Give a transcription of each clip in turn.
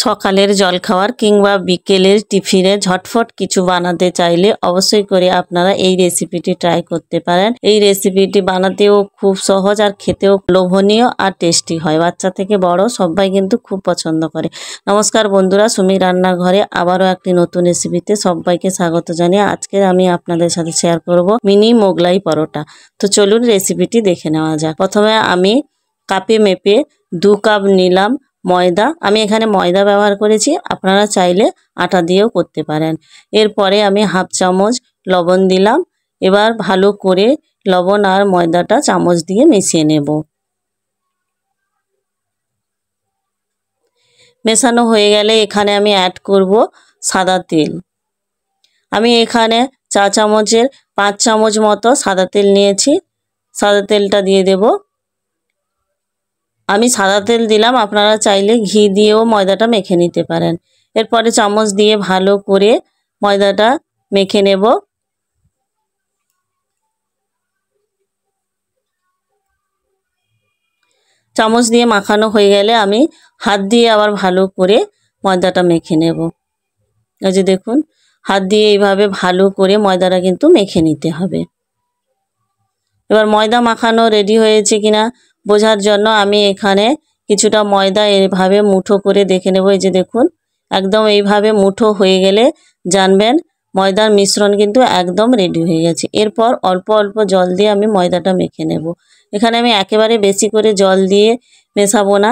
সকালের জলখাবার কিংবা বিকেলের টিফিনে ঝটফট কিছু বানাতে চাইলে অবশ্যই করে আপনারা এই রেসিপিটি ট্রাই করতে পারেন। এই রেসিপিটি বানাতেও খুব সহজ আর খেতেও লোভনীয় আর টেস্টি হয়। বাচ্চা থেকে বড় সবাই কিন্তু খুব পছন্দ করে। নমস্কার বন্ধুরা, সুমি রান্নাঘরে আবারও একটি নতুন রেসিপিতে সবাইকে স্বাগত জানিয়ে আজকে আমি আপনাদের সাথে শেয়ার করব মিনি মোগলাই পরোটা। তো চলুন রেসিপিটি দেখে নেওয়া যাক। প্রথমে আমি কাপে মেপে 2 কাপ নিলাম ময়দা। আমি এখানে ময়দা ব্যবহার করেছি, আপনারা চাইলে আটা দিয়েও করতে পারেন। এরপরে আমি হাফ চামচ লবণ দিলাম। এবার ভালো করে লবণ আর ময়দাটা চামচ দিয়ে মিশিয়ে নেব। মেশানো হয়ে গেলে এখানে আমি অ্যাড করব সাদা তেল। আমি এখানে 4 চামচের 5 চামচ মতো সাদা তেল নিয়েছি। সাদা তেলটা দিয়ে দেব। আমি সাদা তেল দিলাম, আপনারা চাইলে ঘি দিয়েও ময়দাটা মেখে নিতে পারেন। এরপরে চামচ দিয়ে ভালো করে ময়দাটা মেখে নেব। চামচ দিয়ে মাখানো হয়ে গেলে আমি হাত দিয়ে আবার ভালো করে ময়দাটা মেখে নেব। এই যে দেখুন, হাত দিয়ে এইভাবে ভালো করে ময়দাটা কিন্তু মেখে নিতে হবে। এবার ময়দা মাখানো রেডি হয়েছে কিনা বোঝার জন্য আমি এখানে কিছুটা ময়দা এইভাবে মুঠো করে দেখে নেব। এই যে দেখুন, একদম এইভাবে মুঠো হয়ে গেলে জানবেন ময়দার মিশ্রণ কিন্তু একদম রেডি হয়ে গেছে। এরপর অল্প অল্প জল দিয়ে আমি ময়দাটা মেখে নেব। এখানে আমি একেবারে বেশি করে জল দিয়ে মেশাবো না,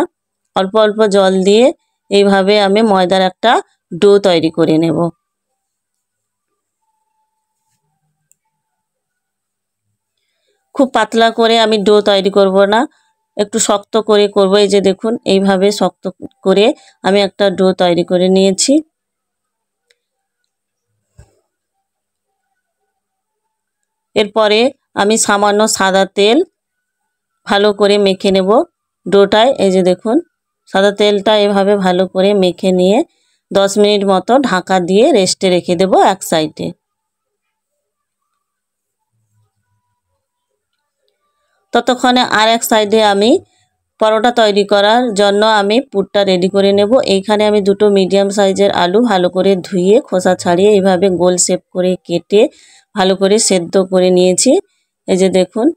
অল্প অল্প জল দিয়ে এইভাবে আমি ময়দার একটা ডো তৈরি করে নেব। খুব পাতলা করে আমি ডো তৈরি করব না, একটু শক্ত করে করব। এই যে দেখুন, এইভাবে শক্ত করে আমি একটা ডো তৈরি করে নিয়েছি। এরপরে আমি সামান্য সাদা তেল ভালো করে মেখে নেব ডোটায়। এই যে দেখুন, সাদা তেলটা এভাবে ভালো করে মেখে নিয়ে 10 মিনিট মতো ঢাকা দিয়ে রেস্টে রেখে দেব এক সাইডে। ততক্ষণে আর এক সাইডে আমি পরোটা তৈরি করার জন্য আমি পুরটা রেডি করে নেব। এইখানে আমি 2টো মিডিয়াম সাইজের আলু ভালো করে ধুয়ে খোসা ছাড়িয়ে এইভাবে গোল শেপ করে কেটে ভালো করে সেদ্ধ করে নিয়েছি। এই যে দেখুন,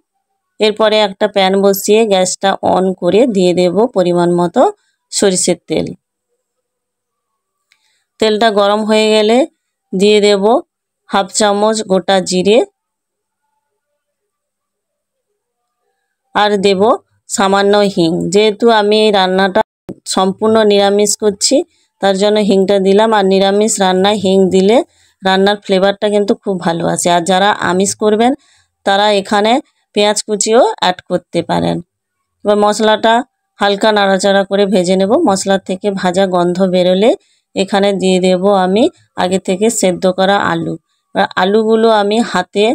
এরপরে একটা প্যান বসিয়ে গ্যাসটা অন করে দিয়ে দেব পরিমাণ মতো সরিষার তেল। তেলটা গরম হয়ে গেলে দিয়ে দেব হাফ চামচ গোটা জিরে আর দেব সামান্য হিং। যেহেতু আমি এই রান্নাটা সম্পূর্ণ নিরামিষ করছি তার জন্য হিংটা দিলাম। আর নিরামিষ রান্নায় হিং দিলে রান্নার ফ্লেভারটা কিন্তু খুব ভালো আসে। আর যারা আমিষ করবেন তারা এখানে পেঁয়াজ কুচিও অ্যাড করতে পারেন। এবার মশলাটা হালকা নাড়াচাড়া করে ভেজে নেব। মশলার থেকে ভাজা গন্ধ বেরোলে এখানে দিয়ে দেব আমি আগে থেকে সেদ্ধ করা আলু। আলুগুলো আমি হাতে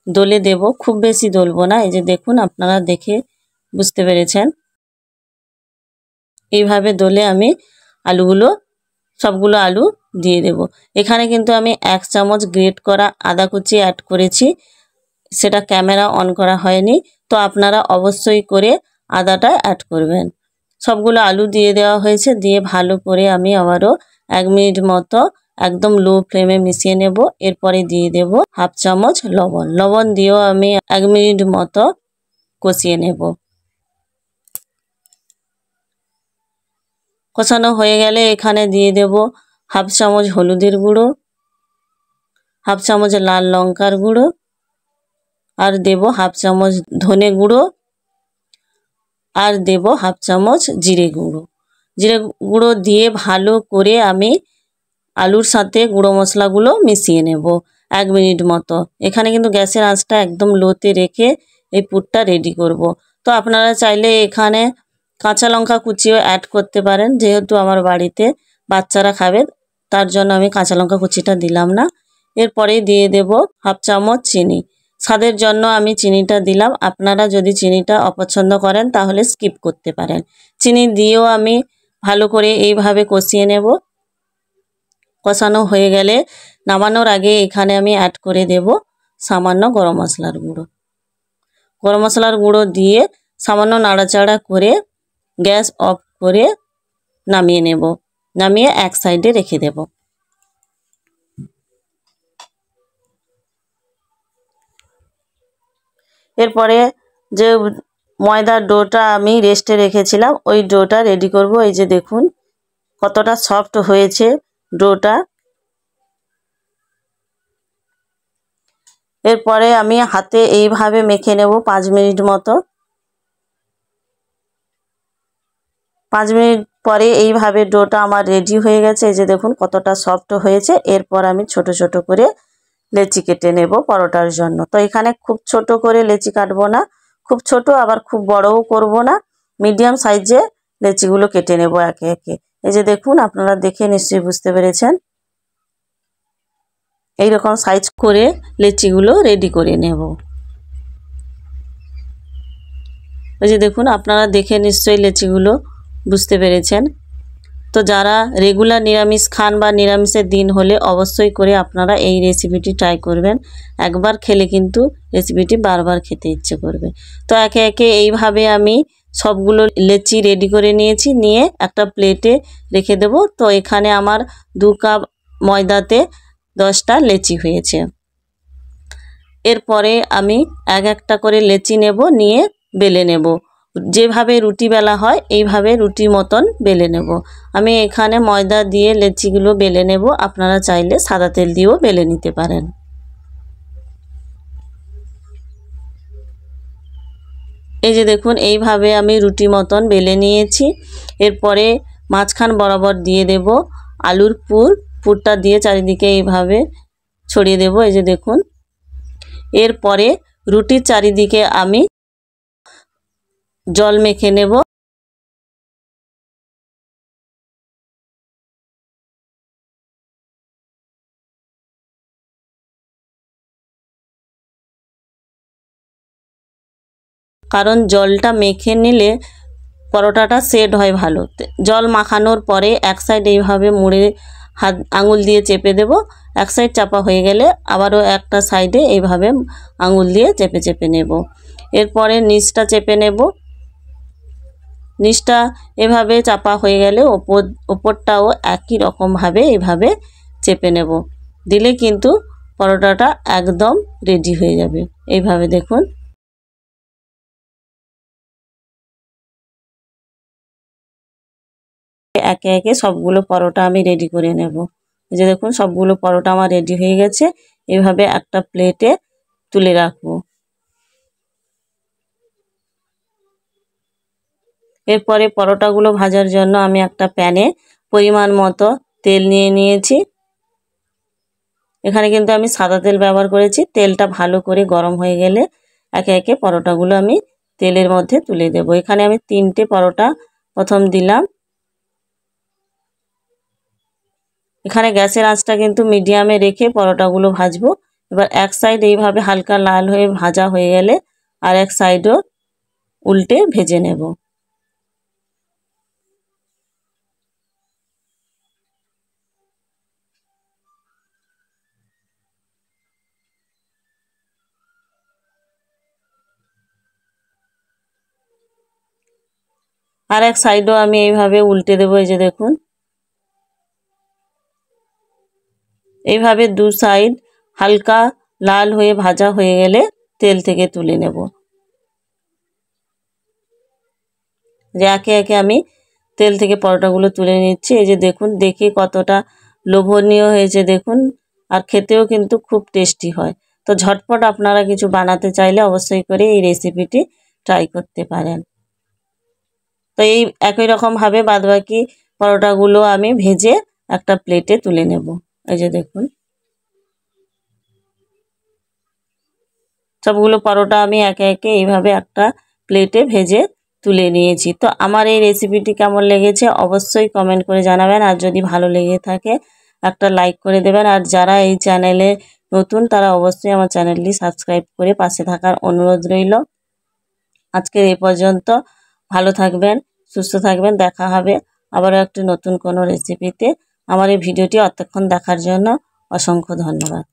দলে দেব, খুব বেশি দলবো না। এই যে দেখুন, আপনারা দেখে বুঝতে পেরেছেন। এইভাবে দলে আমি সবগুলো আলু দিয়ে দেব। এখানে কিন্তু আমি 1 চামচ গ্রেট করা আদা কুচি অ্যাড করেছি, সেটা ক্যামেরা অন করা হয়নি, তো আপনারা অবশ্যই করে আদাটা অ্যাড করবেন। সবগুলো আলু দিয়ে দেওয়া হয়েছে, দিয়ে ভালো করে আমি আবারও 1 মিনিট মতো একদম লো ফ্লেমে মিশিয়ে নেব। এরপরে দিয়ে দেব হাফ চামচ লবণ। লবণ দিয়েও আমি 1 মিনিট মতো কষিয়ে নেব। কষানো হয়ে গেলে এখানে দিয়ে দেব হাফ চামচ হলুদের গুঁড়ো, হাফ চামচ লাল লঙ্কার গুঁড়ো, আর দেব হাফ চামচ ধনে গুঁড়ো, আর দেব হাফ চামচ জিরে গুঁড়ো। জিরে গুঁড়ো দিয়ে ভালো করে আমি আলুর সাথে গুঁড়ো মশলাগুলো মিশিয়ে নেব 1 মিনিট মতো। এখানে কিন্তু গ্যাসের আঁচটা একদম লোতে রেখে এই পুরটা রেডি করব। তো আপনারা চাইলে এখানে কাঁচা লঙ্কা কুচিও অ্যাড করতে পারেন। যেহেতু আমার বাড়িতে বাচ্চারা খাবে তার জন্য আমি কাঁচা লঙ্কা কুচিটা দিলাম না। এরপরেই দিয়ে দেব হাফ চামচ চিনি। স্বাদের জন্য আমি চিনিটা দিলাম, আপনারা যদি চিনিটা অপছন্দ করেন তাহলে স্কিপ করতে পারেন। চিনি দিয়েও আমি ভালো করে এইভাবে কষিয়ে নেব। কষানো হয়ে গেলে নামানোর আগে এখানে আমি অ্যাড করে দেব সামান্য গরম মশলার গুঁড়ো। গরম মশলার গুঁড়ো দিয়ে সামান্য নাড়াচাড়া করে গ্যাস অফ করে নামিয়ে নেব। নামিয়ে এক সাইডে রেখে দেব। এরপরে যে ময়দার ডোটা আমি রেস্টে রেখেছিলাম ওই ডোটা রেডি করব। এই যে দেখুন কতটা সফট হয়েছে ডোটা। এরপরে আমি হাতে এইভাবে মেখে নেব 5 মিনিট মতো। 5 মিনিট পরে এইভাবে ডোটা আমার রেডি হয়ে গেছে। এই যে দেখুন কতটা সফট হয়েছে। এরপর আমি ছোট ছোট করে লেচি কেটে নেব পরোটার জন্য। তো এখানে খুব ছোট করে লেচি কাটবো না, খুব ছোট আবার খুব বড়ও করব না, মিডিয়াম সাইজে লেচিগুলো কেটে নেব একে একে। এই যে দেখুন আপনারা দেখে নিশ্চয়ই বুঝতে পেরেছেন। এই রকম সাইজ করে লেচিগুলো রেডি করে নেব। এই যে দেখুন আপনারা দেখে নিশ্চয়ই লেচিগুলো বুঝতে পেরেছেন। তো যারা রেগুলার নিরামিষ খান বা নিরামিষের দিন হলে অবশ্যই করে আপনারা এই রেসিপিটি ট্রাই করবেন। একবার খেলে কিন্তু রেসিপিটি বারবার খেতে ইচ্ছে করবে। তো একে একে এইভাবে আমি সবগুলো লেচি রেডি করে নিয়েছি, নিয়ে একটা প্লেটে রেখে দেব। তো এখানে আমার 2 কাপ ময়দাতে 10টা লেচি হয়েছে। এরপরে আমি একটা করে লেচি নেব, নিয়ে বেলে নেব। যেভাবে রুটি বেলা হয় এইভাবে রুটি মতন বেলে নেব। আমি এখানে ময়দা দিয়ে লেচিগুলো বেলে নেব, আপনারা চাইলে সাদা তেল দিয়েও বেলে নিতে পারেন। এই যে দেখুন এইভাবে আমি রুটি মতন বেলে নিয়েছি। এরপরে মাঝখান বরাবর দিয়ে দেব আলুর পুর। পুরটা দিয়ে চারিদিকে এইভাবে ছড়িয়ে দেব। এই যে দেখুন। এরপরে রুটির চারিদিকে আমি জল মেখে নেব। কারণ জলটা মেখে নিলে পরোটাটা সেট হয় ভালো। জল মাখানোর পরে এক সাইড এইভাবে মুড়ে হাত আঙুল দিয়ে চেপে দেব। এক সাইড চাপা হয়ে গেলে আবারও একটা সাইডে এইভাবে আঙুল দিয়ে চেপে চেপে নেব। এরপরে নিচটা চেপে নেব। নিচটা এভাবে চাপা হয়ে গেলে ওপরটাও একই রকমভাবে এইভাবে চেপে নেব। দিলে কিন্তু পরোটাটা একদম রেডি হয়ে যাবে। এইভাবে দেখুন। একে একে সবগুলো পরোটা আমি রেডি করে নেব। এই যে দেখুন সবগুলো পরোটা আমার রেডি হয়ে গেছে। এইভাবে একটা প্লেটে তুলে রাখবো। এরপরে পরোটাগুলো ভাজার জন্য আমি একটা প্যানে পরিমাণ মতো তেল নিয়ে নিয়েছি। এখানে কিন্তু আমি সাদা তেল ব্যবহার করেছি। তেলটা ভালো করে গরম হয়ে গেলে একে একে পরোটাগুলো আমি তেলের মধ্যে তুলে দেব। এখানে আমি 3টে পরোটা প্রথম দিলাম। এখানে গ্যাসের আঁচটা কিন্তু মিডিয়ামে রেখে পরোটাগুলো ভাজবো। এবার এক সাইড এইভাবে হালকা লাল হয়ে ভাজা হয়ে গেলে আর এক সাইডও উল্টে ভেজে নেব। আর এক সাইডও আমি এইভাবে উল্টে দেবো। এই যে দেখুন এইভাবে 2 সাইড হালকা লাল হয়ে ভাজা হয়ে গেলে তেল থেকে তুলে নেব। যে একে একে আমি তেল থেকে পরোটাগুলো তুলে নিচ্ছি। এই যে দেখুন দেখে কতটা লোভনীয় হয়েছে দেখুন, আর খেতেও কিন্তু খুব টেস্টি হয়। তো ঝটপট আপনারা কিছু বানাতে চাইলে অবশ্যই করে এই রেসিপিটি ট্রাই করতে পারেন। তো এই একই রকমভাবে বাদবাকি পরোটাগুলো আমি ভেজে একটা প্লেটে তুলে নেব। এই যে দেখুন সবগুলো পরোটা আমি একে একে এইভাবে একটা প্লেটে ভেজে তুলে নিয়েছি। তো আমার এই রেসিপিটি কেমন লেগেছে অবশ্যই কমেন্ট করে জানাবেন। আর যদি ভালো লেগে থাকে একটা লাইক করে দেবেন। আর যারা এই চ্যানেলে নতুন তারা অবশ্যই আমার চ্যানেলটি সাবস্ক্রাইব করে পাশে থাকার অনুরোধ রইল। আজকের এই পর্যন্ত। ভালো থাকবেন, সুস্থ থাকবেন। দেখা হবে আবারও একটি নতুন কোনো রেসিপিতে। আমার এই ভিডিওটি এতক্ষণ দেখার জন্য অসংখ্য ধন্যবাদ।